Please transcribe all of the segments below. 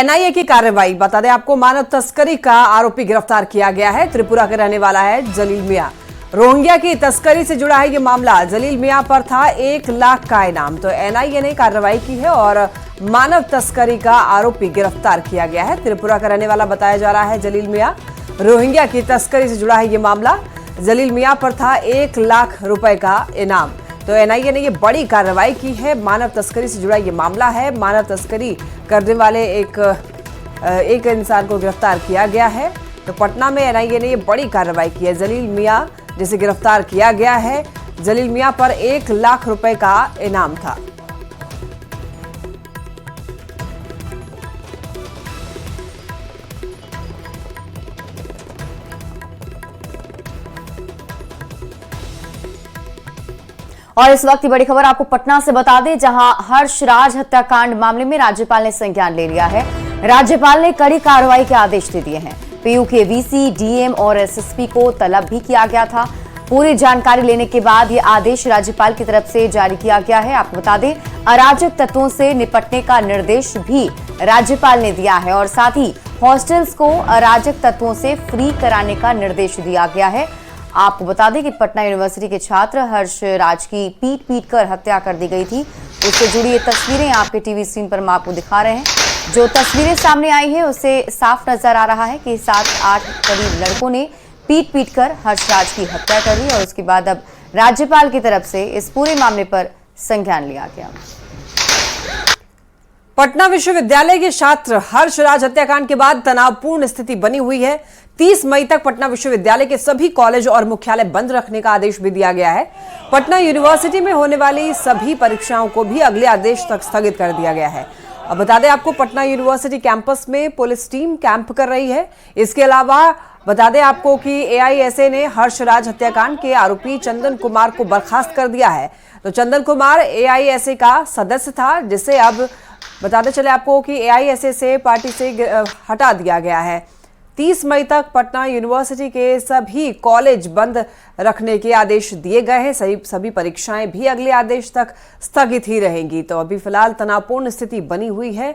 NIA की कार्रवाई, बता दें आपको, मानव तस्करी का आरोपी गिरफ्तार किया गया है। त्रिपुरा का रहने वाला है जलील मियां। रोहिंग्या की तस्करी से जुड़ा है ये मामला। जलील मियां पर था 1 लाख का इनाम। तो एनआईए ने कार्रवाई की है और मानव तस्करी का आरोपी गिरफ्तार किया गया है। त्रिपुरा का रहने वाला बताया जा रहा है जलील मियां। रोहिंग्या की तस्करी से जुड़ा है ये मामला। जलील मियां पर था 1 लाख रुपए का इनाम। तो एनआईए ने ये बड़ी कार्रवाई की है। मानव तस्करी से जुड़ा ये मामला है। मानव तस्करी करने वाले एक इंसान को गिरफ्तार किया गया है। तो पटना में एनआईए ने ये बड़ी कार्रवाई की है। जलील मियां जिसे गिरफ्तार किया गया है, जलील मियां पर 1 लाख रुपए का इनाम था। और इस वक्त की बड़ी खबर आपको पटना से बता दें, जहां हर्षराज हत्याकांड मामले में राज्यपाल ने संज्ञान ले लिया है। राज्यपाल ने कड़ी कार्रवाई के आदेश दे दिए हैं। पीयू के वीसी, डीएम और एसएसपी को तलब भी किया गया था। पूरी जानकारी लेने के बाद यह आदेश राज्यपाल की तरफ से जारी किया गया है। आपको बता दें, अराजक तत्वों से निपटने का निर्देश भी राज्यपाल ने दिया है और साथ ही हॉस्टल्स को अराजक तत्वों से फ्री कराने का निर्देश दिया गया है। आपको बता दें कि पटना यूनिवर्सिटी के छात्र हर्षराज की पीट कर हत्या कर दी गई थी। उससे जुड़ी ये तस्वीरें आपके टीवी स्क्रीन पर हम आपको दिखा रहे हैं। जो तस्वीरें सामने आई है उससे साफ नजर आ रहा है कि 7-8 करीब लड़कों ने पीट कर हर्षराज की हत्या कर दी और उसके बाद अब राज्यपाल की तरफ से इस पूरे मामले पर संज्ञान लिया गया। पटना विश्वविद्यालय के छात्र हर्षराज हत्याकांड के बाद तनावपूर्ण स्थिति बनी हुई है। 30 मई तक पटना विश्वविद्यालय के सभी कॉलेज और मुख्यालय बंद रखने का आदेश भी दिया गया है। पटना यूनिवर्सिटी में होने वाली सभी परीक्षाओं को भी अगले आदेश तक स्थगित कर दिया गया है। अब बता दें आपको, पटना यूनिवर्सिटी कैंपस में पुलिस टीम कैंप कर रही है। इसके अलावा बता दें आपको कि एआईएसए ने हर्षराज हत्याकांड के आरोपी चंदन कुमार को बर्खास्त कर दिया है। तो चंदन कुमार एआईएसए का सदस्य था, जिसे अब बताते चले आपको कि एआईएसए से पार्टी से हटा दिया गया है। 30 मई तक पटना यूनिवर्सिटी के सभी कॉलेज बंद रखने के आदेश दिए गए हैं। सभी परीक्षाएं भी अगले आदेश तक स्थगित ही रहेंगी। तो अभी फिलहाल तनावपूर्ण स्थिति बनी हुई है।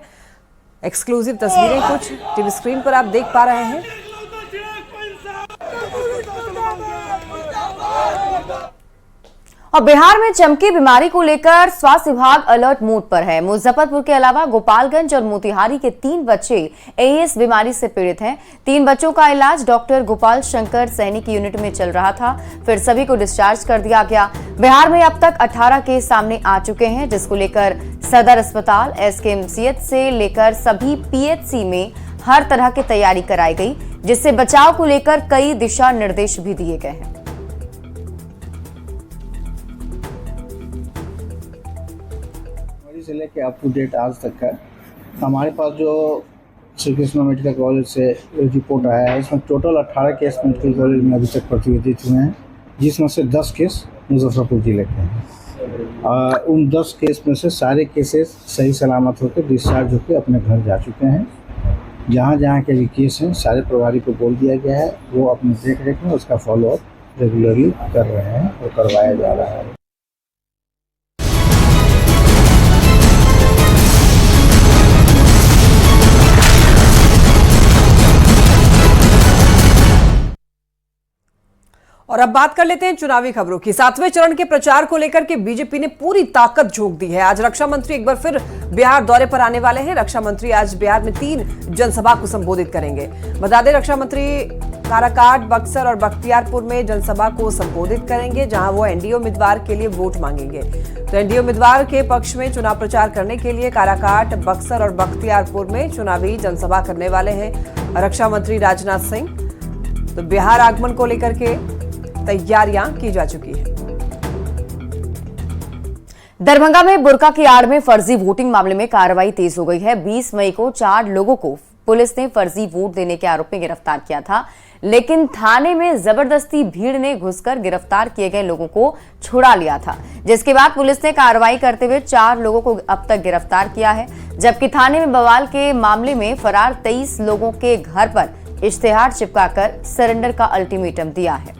एक्सक्लूसिव तस्वीरें कुछ टीवी स्क्रीन पर आप देख पा रहे हैं। और बिहार में चमकी बीमारी को लेकर स्वास्थ्य विभाग अलर्ट मोड पर है। मुजफ्फरपुर के अलावा गोपालगंज और मोतिहारी के 3 बच्चे एईएस बीमारी से पीड़ित हैं। 3 बच्चों का इलाज डॉक्टर गोपाल शंकर सैनी की यूनिट में चल रहा था, फिर सभी को डिस्चार्ज कर दिया गया। बिहार में अब तक 18 केस सामने आ चुके हैं, जिसको लेकर सदर अस्पताल, एसकेएमसीएच से लेकर सभी पीएचसी में हर तरह की तैयारी कराई गई, जिससे बचाव को लेकर कई दिशा निर्देश भी दिए गए हैं। से लेके अप टू डेट आज तक है। हमारे पास जो श्री कृष्णा मेडिकल कॉलेज से रिपोर्ट आया है, इसमें टोटल 18 केस मेडिकल कॉलेज में अभी तक प्रतिवेदित हुए हैं, जिसमें से 10 केस मुजफ्फरपुर जिले के हैं। उन 10 केस में से सारे केसेस सही सलामत होकर डिस्चार्ज होकर अपने घर जा चुके हैं। जहाँ जहाँ के भी केस हैं, सारे प्रभारी को बोल दिया गया है, वो अपने देख रेख में उसका फॉलोअप रेगुलरली कर रहे हैं और करवाया जा रहा है। और अब बात कर लेते हैं चुनावी खबरों की। 7वें चरण के प्रचार को लेकर के बीजेपी ने पूरी ताकत झोंक दी है। आज रक्षा मंत्री एक बार फिर बिहार दौरे पर आने वाले हैं। रक्षा मंत्री आज बिहार में 3 जनसभा को संबोधित करेंगे। बता दें, रक्षा मंत्री काराकाट, बक्सर और बख्तियारपुर में जनसभा को संबोधित करेंगे, जहां वो एनडीए उम्मीदवार के लिए वोट मांगेंगे। तो एनडीए उम्मीदवार के पक्ष में चुनाव प्रचार करने के लिए काराकाट, बक्सर और बख्तियारपुर में चुनावी जनसभा करने वाले हैं रक्षा मंत्री राजनाथ सिंह। तो बिहार आगमन को लेकर के तैयारियां की जा चुकी है। दरभंगा में बुर्का की आड़ में फर्जी वोटिंग मामले में कार्रवाई तेज हो गई है। 20 मई को 4 लोगों को पुलिस ने फर्जी वोट देने के आरोप में गिरफ्तार किया था, लेकिन थाने में जबरदस्ती भीड़ ने घुसकर गिरफ्तार किए गए लोगों को छुड़ा लिया था, जिसके बाद पुलिस ने कार्रवाई करते हुए 4 लोगों को अब तक गिरफ्तार किया है। जबकि थाने में बवाल के मामले में फरार 23 लोगों के घर पर इश्तेहार चिपकाकर सरेंडर का अल्टीमेटम दिया है।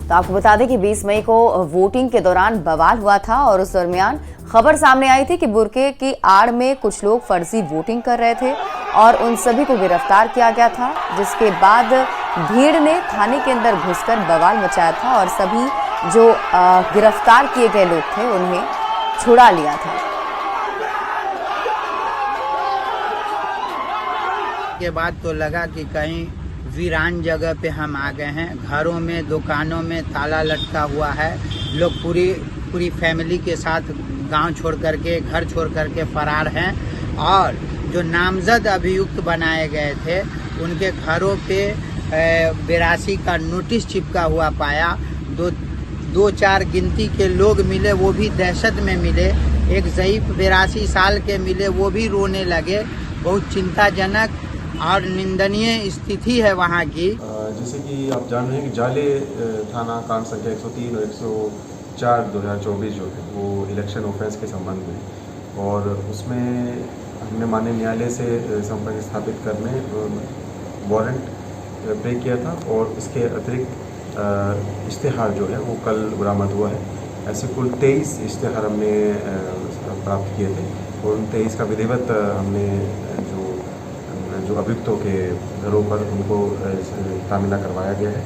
तो आपको बता दें कि 20 मई को वोटिंग के दौरान बवाल हुआ था और उस दरमियान खबर सामने आई थी कि बुर्के की आड़ में कुछ लोग फर्जी वोटिंग कर रहे थे और उन सभी को गिरफ्तार किया गया था, जिसके बाद भीड़ ने थाने के अंदर घुसकर बवाल मचाया था और सभी जो गिरफ्तार किए गए लोग थे उन्हें छुड़ा लिया था। के बाद तो लगा कि कहीं वीरान जगह पे हम आ गए हैं। घरों में दुकानों में ताला लटका हुआ है। लोग पूरी फैमिली के साथ गांव छोड़ करके घर छोड़ करके फरार हैं और जो नामजद अभियुक्त बनाए गए थे उनके घरों पे 82 का नोटिस चिपका हुआ पाया। दो चार गिनती के लोग मिले, वो भी दहशत में मिले। एक ज़ईफ 82 साल के मिले, वो भी रोने लगे। बहुत चिंताजनक और निंदनीय स्थिति है वहाँ की। जैसे कि आप जान रहे हैं कि जाले थाना कांड संख्या 103 और 104 2024 जो है वो इलेक्शन ऑफेंस के संबंध में, और उसमें हमने माननीय न्यायालय से संपर्क स्थापित करने वारंट पे किया था और इसके अतिरिक्त इश्तेहार जो है वो कल बरामद हुआ है। ऐसे कुल 23 इश्तेहार हमने प्राप्त किए थे और उन 23 का विधिवत हमने जो अभियुक्तों के घरों पर उनको तामीना करवाया गया है।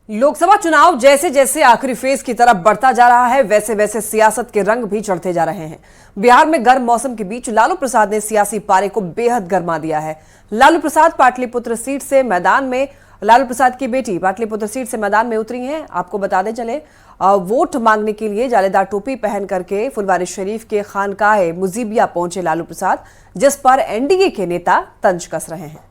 लोकसभा चुनाव जैसे जैसे आखिरी फेज की तरफ बढ़ता जा रहा है, वैसे वैसे सियासत के रंग भी चढ़ते जा रहे हैं। बिहार में गर्म मौसम के बीच लालू प्रसाद ने सियासी पारे को बेहद गर्मा दिया है। लालू प्रसाद पाटलिपुत्र सीट से मैदान में लालू प्रसाद की बेटी पाटलिपुत्र सीट से मैदान में उतरी हैं। आपको बता दें चले, वोट मांगने के लिए जालीदार टोपी पहन करके फुलवारी शरीफ के खानकाहे मुजीबिया पहुंचे लालू प्रसाद, जिस पर एनडीए के नेता तंज कस रहे हैं।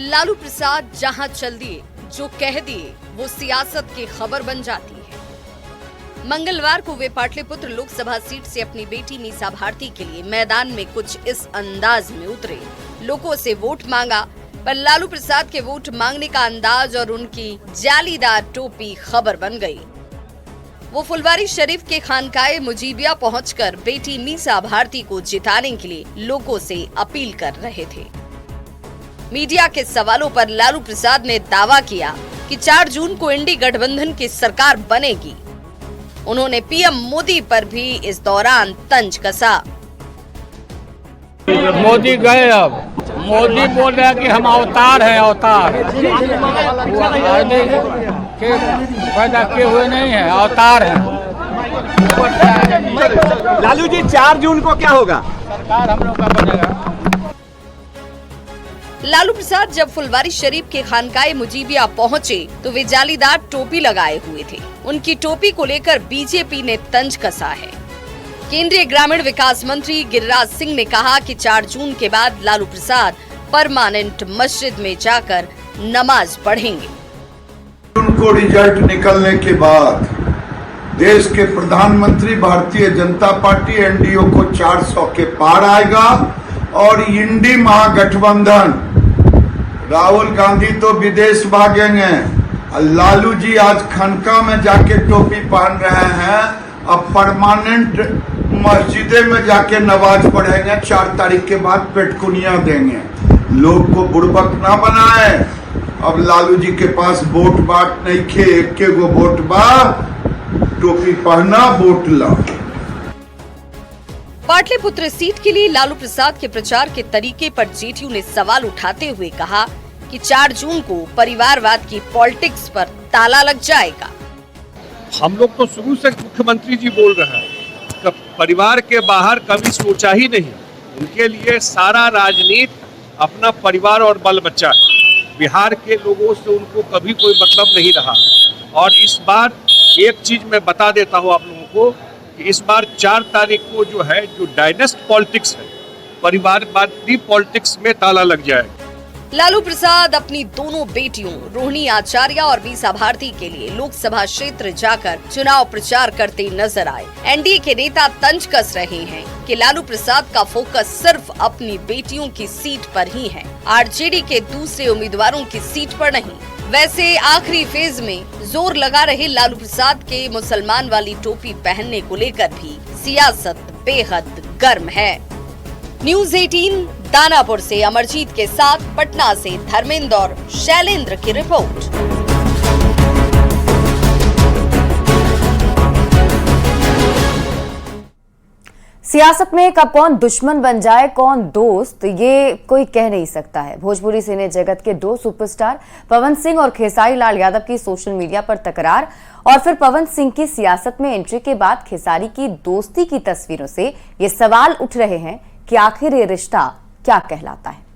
लालू प्रसाद जहां चल दिए, जो कह दिए वो सियासत की खबर बन जाती है। मंगलवार को वे पाटलिपुत्र लोकसभा सीट से अपनी बेटी मीसा भारती के लिए मैदान में कुछ इस अंदाज में उतरे। लोगों से वोट मांगा, पर लालू प्रसाद के वोट मांगने का अंदाज और उनकी जालीदार टोपी खबर बन गई। वो फुलवारी शरीफ के खानकाहे मुजीबिया पहुंचकर बेटी मीसा भारती को जिताने के लिए लोगों से अपील कर रहे थे। मीडिया के सवालों पर लालू प्रसाद ने दावा किया कि 4 जून को इंडी गठबंधन की सरकार बनेगी। उन्होंने पीएम मोदी पर भी इस दौरान तंज कसा। मोदी गए, अब मोदी बोल रहे हैं कि हम अवतार हैं, अवतार के पैदा किए हुए नहीं है, अवतार हैं। लालू जी 4 जून को क्या होगा? सरकार हम लोग का बनेगा। लालू प्रसाद जब फुलवारी शरीफ के खानकाहे मुजीबिया पहुंचे तो वे जालीदार टोपी लगाए हुए थे। उनकी टोपी को लेकर बीजेपी ने तंज कसा है। केंद्रीय ग्रामीण विकास मंत्री गिरिराज सिंह ने कहा कि 4 जून के बाद लालू प्रसाद परमानेंट मस्जिद में जाकर नमाज पढ़ेंगे। उनको रिजल्ट निकलने के बाद देश के प्रधानमंत्री भारतीय जनता पार्टी एनडीए को 400 के पार आएगा और इंडी महागठबंधन, राहुल गांधी तो विदेश भागेंगे, लालू जी आज खनका में जाके टोपी पहन रहे हैं, अब परमानेंट मस्जिदे में जाके नमाज पढ़ेंगे। 4 तारीख के बाद पेटकुनिया देंगे। लोग को बुड़बक ना बनाए। अब लालू जी के पास वोट बाट नहीं खे, एक गो वोट बा, टोपी पहना वोट ला। पाटलिपुत्र सीट के लिए लालू प्रसाद के प्रचार के तरीके पर जेडीयू ने सवाल उठाते हुए कहा कि 4 जून को परिवारवाद की पॉलिटिक्स पर ताला लग जाएगा। हम लोग तो शुरू से मुख्यमंत्री जी बोल रहे हैं कि परिवार के बाहर कभी सोचा ही नहीं। उनके लिए सारा राजनीति अपना परिवार और बाल बच्चा है। बिहार के लोगों से उनको कभी कोई मतलब नहीं रहा। और इस बार एक चीज मैं बता देता हूँ आप लोगों को कि इस बार 4 तारीख को जो है, जो डायनेस्ट पॉलिटिक्स है, परिवारवादी पॉलिटिक्स में ताला लग जाएगा। लालू प्रसाद अपनी दोनों बेटियों रोहिणी आचार्य और मीसा भारती के लिए लोकसभा क्षेत्र जाकर चुनाव प्रचार करते नजर आए। एनडीए के नेता तंज कस रहे हैं कि लालू प्रसाद का फोकस सिर्फ अपनी बेटियों की सीट पर ही है, आरजेडी के दूसरे उम्मीदवारों की सीट पर नहीं। वैसे आखिरी फेज में जोर लगा रहे लालू प्रसाद के मुसलमान वाली टोपी पहनने को लेकर भी सियासत बेहद गर्म है। न्यूज 18 दानापुर से अमरजीत के साथ पटना से धर्मेंद्र और शैलेंद्र की रिपोर्ट। सियासत में कब कौन दुश्मन बन जाए कौन दोस्त, ये कोई कह नहीं सकता है। भोजपुरी सिने जगत के दो सुपरस्टार पवन सिंह और खेसारी लाल यादव की सोशल मीडिया पर तकरार और फिर पवन सिंह की सियासत में एंट्री के बाद खेसारी की दोस्ती की तस्वीरों से ये सवाल उठ रहे हैं कि आखिर ये रिश्ता क्या कहलाता है।